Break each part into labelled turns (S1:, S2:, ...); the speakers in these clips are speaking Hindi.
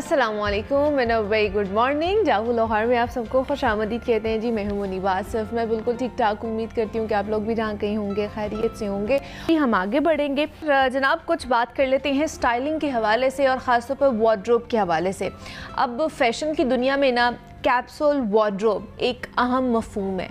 S1: अस्सलामुअलैकुम and a very good morning. जाहू लाहौर में आप सबको खुश आमदीद कहते हैं जी। मैं हूं मुनीबा आसिफ। मैं बिल्कुल ठीक ठाक उम्मीद करती हूं कि आप लोग भी जहाँ कहीं होंगे खैरियत से होंगे। हम आगे बढ़ेंगे जनाब, कुछ बात कर लेते हैं स्टाइलिंग के हवाले से और ख़ासतौर पर वार्डरोब के हवाले से। अब फ़ैशन की दुनिया में ना कैप्सूल वार्डरोब एक अहम मफ़हूम है।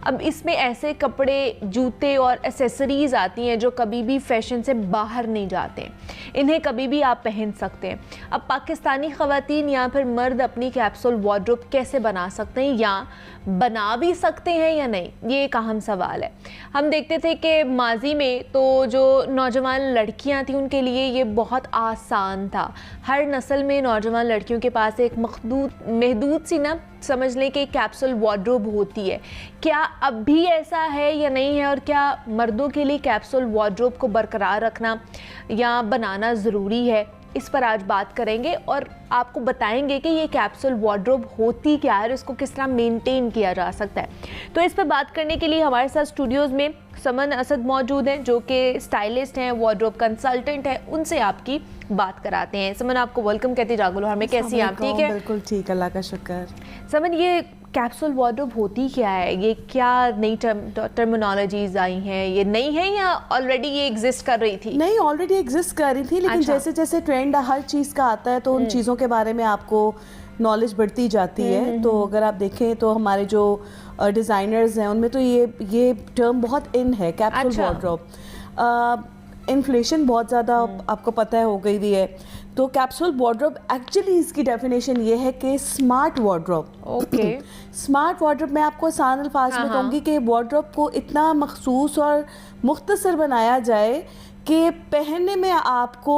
S1: अब इसमें ऐसे कपड़े, जूते और एसेसरीज़ आती हैं जो कभी भी फ़ैशन से बाहर नहीं जाते, इन्हें कभी भी आप पहन सकते हैं। अब पाकिस्तानी ख़वातीन या फिर मर्द अपनी कैप्सूल वार्डरोब कैसे बना सकते हैं या बना भी सकते हैं या नहीं, ये एक अहम सवाल है। हम देखते थे कि माजी में तो जो नौजवान लड़कियां थी उनके लिए ये बहुत आसान था। हर नस्ल में नौजवान लड़कियों के पास एक महदूद सी ना समझ लें कि कैप्सूल वार्डरोब होती है। क्या अब भी ऐसा है या नहीं है, और क्या मर्दों के लिए कैप्सूल वार्डरोब को बरकरार रखना या बनाना ज़रूरी है, इस पर आज बात करेंगे और आपको बताएंगे कि ये कैप्सूल वार्डरोब होती क्या है और इसको किस तरह मेंटेन किया जा सकता है। तो इस पर बात करने के लिए हमारे साथ स्टूडियोज़ में समन असद मौजूद हैं जो कि स्टाइलिस्ट हैं, वार्डरोब कंसल्टेंट हैं। उनसे आपकी बात कराते हैं। समन, आपको वेलकम कहते जागो लाहौर में। कैसी हैं आप? ठीक है,
S2: बिल्कुल ठीक, अल्लाह का शुक्र।
S1: समन, ये कैप्सूल वार्डरोब होती क्या है? ये क्या नई टर्मिनोलॉजीज आई हैं? ये नई है या ऑलरेडी ये एग्जिस्ट कर रही थी?
S2: नहीं, ऑलरेडी एग्जिस्ट कर रही थी, लेकिन
S1: अच्छा।
S2: जैसे जैसे ट्रेंड हर चीज़ का आता है तो उन चीज़ों के बारे में आपको नॉलेज बढ़ती जाती है। तो अगर आप देखें तो हमारे जो डिज़ाइनर्स हैं उनमें तो ये टर्म बहुत इन है, कैप्सूल वार्डरोब। इन्फ्लेशन बहुत ज़्यादा आपको पता है हो गई हुई है, तो कैप्सूल वार्डरोब एक्चुअली इसकी डेफिनेशन ये है कि smart wardrobe.
S1: Okay.
S2: Smart wardrobe मैं आपको आसान अल्फाज में कहूँगी कि वार्डरोब को इतना मखसूस और मुख्तसर बनाया जाए कि पहनने में आपको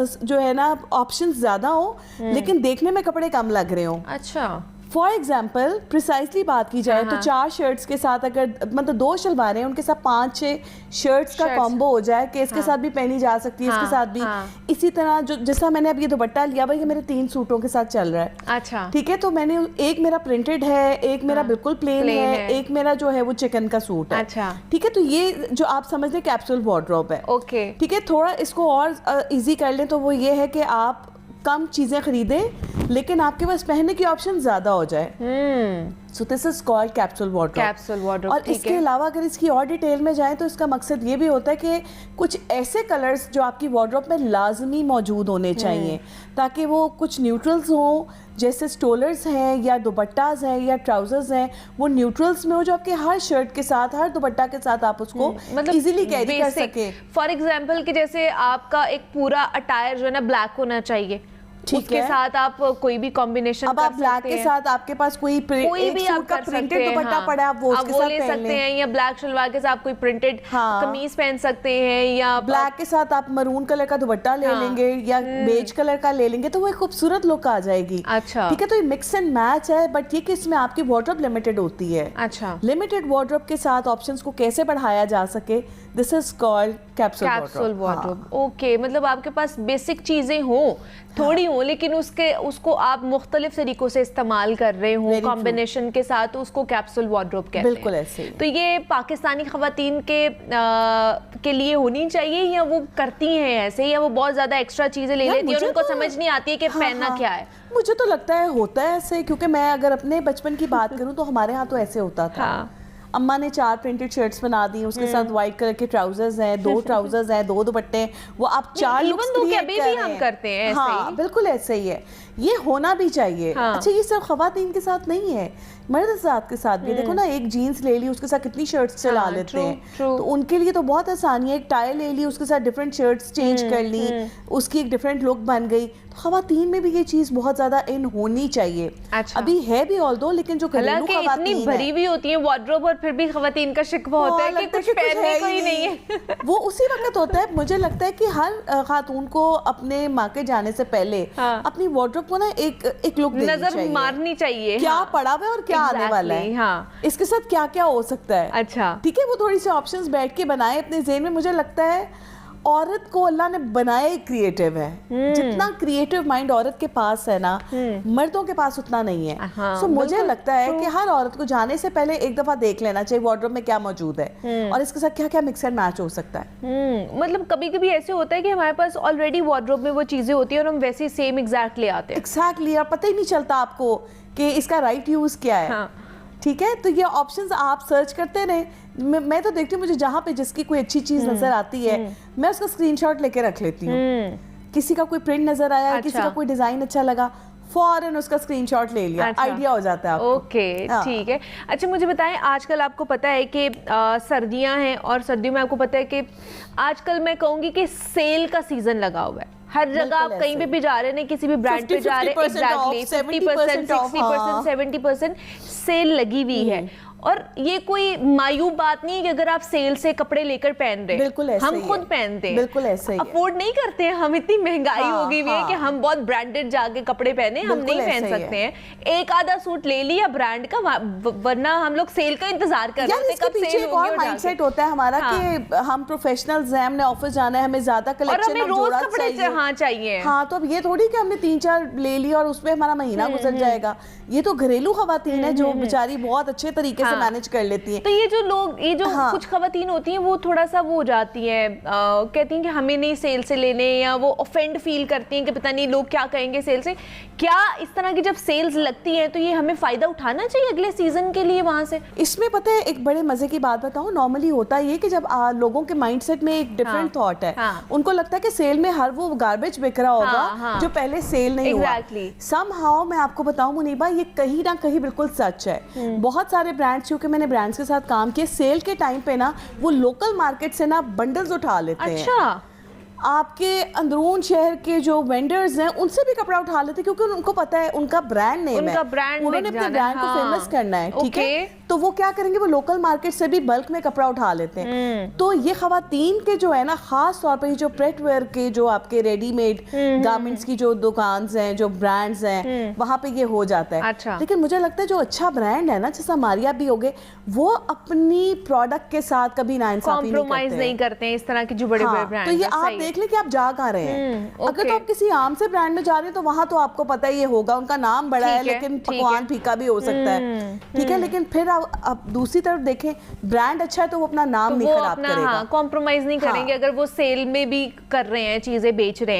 S2: जो है ना ऑप्शंस ज़्यादा हो लेकिन देखने में कपड़े कम लग रहे हों।
S1: अच्छा।
S2: फॉर एग्जाम्पल प्रिसाइसली बात की जाए तो 4 शर्ट्स के साथ, अगर मतलब 2 शलवारें हैं उनके साथ 5-6 शर्ट्स का कॉम्बो हो जाए कि इसके साथ भी पहनी जा सकती है, इसके साथ भी। इसी तरह जो जैसा मैंने अब ये दुपट्टा लिया भाई, ये मेरे 3 सूटों के साथ चल रहा है।
S1: अच्छा।
S2: ठीक है, तो मैंने एक मेरा प्रिंटेड है, एक मेरा बिल्कुल प्लेन है, एक मेरा जो है वो चिकन का सूट है।
S1: अच्छा।
S2: ठीक है, तो ये जो आप समझ लें कैप्सूल वार्डरोब है।
S1: ओके।
S2: ठीक है, थोड़ा इसको और इजी कर लें तो वो ये है कि आप कम चीज़ें खरीदें लेकिन आपके पास पहनने की ऑप्शन ज़्यादा हो जाए। So this is called capsule wardrobe.
S1: Capsule wardrobe.
S2: और इसके अलावा अगर इसकी और डिटेल में जाएं तो इसका मकसद ये भी होता है कि कुछ ऐसे कलर्स जो आपकी वार्डरोब में लाजमी मौजूद होने चाहिए ताकि वो कुछ न्यूट्रल्स हों, जैसे स्टोलर्स हैं या दुपट्टास हैं या ट्राउजर्स हैं, वो न्यूट्रल्स में हो जो आपके हर शर्ट के साथ, हर दुपट्टा के साथ आप उसको
S1: मतलब
S2: इजीली कैरी कर सके।
S1: फॉर एग्जांपल कि जैसे आपका एक पूरा अटायर जो है ना ब्लैक होना चाहिए, उसके साथ आप कोई भी कॉम्बिनेशन
S2: अब आप ब्लैक के साथ आपके पास कोई
S1: भी आप
S2: का प्रिंटेड दुपट्टा पड़ा है, आप वो उसके साथ
S1: ले सकते हैं, या ब्लैक शलवार के साथ कोई प्रिंटेड कमीज पहन सकते हैं, या
S2: ब्लैक के साथ आप मरून कलर का दुपट्टा ले लेंगे या बेज कलर का ले लेंगे तो वो एक खूबसूरत लुक आ जाएगी।
S1: अच्छा।
S2: ठीक है, तो ये मिक्स एंड मैच है, बट ये कि इसमें आपकी वार्डरोब लिमिटेड होती है।
S1: अच्छा।
S2: लिमिटेड वार्डरोब के साथ ऑप्शंस को कैसे बढ़ाया जा सके, this is called capsule wardrobe.
S1: Okay, मतलब आपके पास बेसिक चीजें हों, थोड़ी हो, लेकिन उसको आप मुख्तलिफ तरीकों से इस्तेमाल कर रहे हो कॉम्बिनेशन के साथ, तो उसको कैप्सूल वार्डरोब कहते हैं।
S2: बिल्कुल ऐसे ही।
S1: तो ये पाकिस्तानी खवातीन के लिए होनी चाहिए या वो करती हैं ऐसे, या वो बहुत ज्यादा एक्स्ट्रा चीजें ले लेती है और उनको समझ नहीं आती है कि पहनना क्या है?
S2: मुझे तो लगता है होता है ऐसे, क्योंकि मैं अगर अपने बचपन की बात करूं तो हमारे यहाँ तो ऐसे होता था। अम्मा ने 4 प्रिंटेड शर्ट्स बना दी, उसके साथ व्हाइट कलर के ट्राउजर्स हैं, 2 ट्राउजर्स हैं, 2 दुपट्टे, वो आप 4 लुक्स क्रिएट कर रहे हैं।
S1: हम करते हैं ऐसे
S2: हाँ,
S1: ही।
S2: बिल्कुल ऐसे ही है, ये होना भी चाहिए। अच्छा, ये सिर्फ खवातीन के साथ नहीं है, मर्द के साथ भी। देखो ना, एक जीन्स ले ली, उसके साथ कितनी शर्ट्स चला लेते हैं, तो उनके लिए तो बहुत आसानी है। एक टाई ले ली, उसके साथ डिफरेंट शर्ट्स चेंज कर ली, उसकी एक डिफरेंट लुक बन गई। तो खवातीन में भी ये चीज बहुत ज्यादा इन होनी चाहिए।
S1: अच्छा।
S2: अभी है भी ऑल्दो, लेकिन जो घरेलू खवातीन
S1: इतनी भरी हुई होती है वार्डरोब और फिर भी खवातीन का शिकवा होता है कि कुछ पहनने को ही नहीं है।
S2: वो उसी वक्त होता है। मुझे लगता है कि हर खातून को अपने मार्केट जाने से पहले अपनी वार्डरोब को ना एक लुक
S1: नजर मारनी चाहिए,
S2: क्या पड़ा हुआ है और क्या आने वाला है, इसके साथ क्या क्या हो सकता है।
S1: अच्छा।
S2: ठीक है, वो थोड़ी सी ऑप्शंस बैठ के बनाए अपने ज़हन में, मुझे लगता है औरत को अल्लाह ने बनाया ही क्रिएटिव है। जितना क्रिएटिव माइंड औरत के पास है ना, मर्दों के पास उतना नहीं है। सो मुझे लगता है कि हर औरत को जाने से पहले एक दफा देख लेना चाहिए वार्डरोब में क्या मौजूद है और इसके साथ क्या क्या मिक्स एंड मैच हो सकता है।
S1: मतलब कभी कभी ऐसे होता है कि हमारे पास ऑलरेडी वार्डरोब में वो चीजें होती है और हम वैसे सेम एग्जैक्ट ले आते हैं।
S2: एग्जैक्टली, और पता ही नहीं चलता आपको कि इसका राइट यूज क्या है।
S1: हाँ।
S2: ठीक है, तो ये ऑप्शंस आप सर्च करते रहे। मैं तो देखती हूँ, मुझे जहाँ पे जिसकी कोई अच्छी चीज नजर आती है मैं उसका स्क्रीनशॉट लेके रख लेती हूँ। किसी का कोई प्रिंट नजर आया,
S1: अच्छा।
S2: किसी का कोई डिजाइन अच्छा लगा, फौरन उसका स्क्रीनशॉट ले लिया।
S1: अच्छा।
S2: आइडिया हो जाता है आपको।
S1: ओके, ठीक है। अच्छा मुझे बताएं, आजकल आपको पता है कि सर्दियां हैं और सर्दियों में आपको पता है कि आजकल मैं कहूंगी कि सेल का सीजन लगा हुआ है। हर जगह आप कहीं पे भी जा रहे हैं, किसी भी ब्रांड पे जा रहे हैं, एग्जैक्टली 50%, 60%, 70% सेल लगी हुई है। और ये कोई मायूब बात नहीं है कि अगर आप सेल से कपड़े लेकर पहन रहे हैं।
S2: बिल्कुल ऐसे
S1: हम खुद पहनते हैं,
S2: बिल्कुल ऐसे ही
S1: अफोर्ड नहीं करते हैं। हम इतनी महंगाई हो गई है कि हम बहुत ब्रांडेड जाके कपड़े पहने, हम नहीं पहन सकते हैं। एक आधा सूट ले लिया ब्रांड का, वरना हम लोग सेल का इंतजार कर रहे हैं कब सेल होगी। और
S2: माइंडसेट होता है हमारा कि हम प्रोफेशनल्स हैं, हमने ऑफिस जाना है, हमें ज्यादा कलेक्शन
S1: और हमें रोज कपड़े चाहिए।
S2: हाँ, तो अब ये थोड़ी कि हमने 3-4 ले लिया और उसमें हमारा महीना गुजर जाएगा। ये तो घरेलू खवातीन है जो बेचारी बहुत अच्छे तरीके से मैनेज कर लेती है।
S1: तो ये जो लोग, ये जो कुछ खवातीन होती हैं वो थोड़ा सा वो हो जाती हैं, कहती हैं कि हमें नहीं सेल से लेने, या वो ऑफेंड फील करती हैं कि पता नहीं लोग क्या कहेंगे सेल से। क्या इस तरह की जब सेल्स लगती हैं तो ये हमें फायदा उठाना चाहिए अगले सीजन के लिए वहां से?
S2: इसमें पता है एक बड़े मजे की बात बताऊं, नॉर्मली होता है ये कि जब लोगों के माइंडसेट में एक डिफरेंट थॉट है। उनको लगता है कि सेल में हर वो गार्बेज बिक रहा होगा जो पहले सेल नहीं हुआ। समहाउ मैं आपको बताऊं मुनीबा, ये कहीं ना कहीं बिल्कुल सच है। बहुत सारे ब्रांड्स, क्योंकि मैंने ब्रांड्स के साथ काम किया, सेल के टाइम पे ना वो लोकल मार्केट से ना बंडल्स उठा लेते हैं।
S1: अच्छा।
S2: आपके अंदरून शहर के जो वेंडर्स हैं उनसे भी कपड़ा उठा लेते हैं, क्योंकि उनको पता है उनका ब्रांड नेम है, उन्होंने अपने ब्रांड को फेमस करना है। ठीक है, तो वो क्या करेंगे, वो लोकल मार्केट से भी बल्क में कपड़ा उठा लेते हैं। तो ये खवातीन के जो है ना, खास तौर पे जो प्रेट वेयर के जो आपके रेडीमेड गारमेंट्स की जो दुकान हैं, जो ब्रांड्स हैं, वहां पे ये हो जाता है।
S1: अच्छा।
S2: लेकिन मुझे लगता है जो अच्छा ब्रांड है ना, जैसा मारिया भी हो गए, वो अपनी प्रोडक्ट के साथ कभी नाइंसाफी
S1: नहीं करते हैं इस तरह की जो बड़े बड़े ब्रांड।
S2: तो ये आप देख ले कि आप जा कहाँ रहे हैं। अगर तो आप किसी आम से ब्रांड में जा रहे हैं तो वहां तो आपको पता ही होगा, उनका नाम बड़ा है लेकिन पकवान फीका भी हो सकता है। ठीक है, लेकिन फिर आप दूसरी तरफ देखें, ब्रांड अच्छा है तो वो अपना नाम नहीं खराब करेगा,
S1: कॉम्प्रोमाइज नहीं करेंगे। अगर वो सेल में भी कर रहे हैं, चीजें बेच रहे हैं।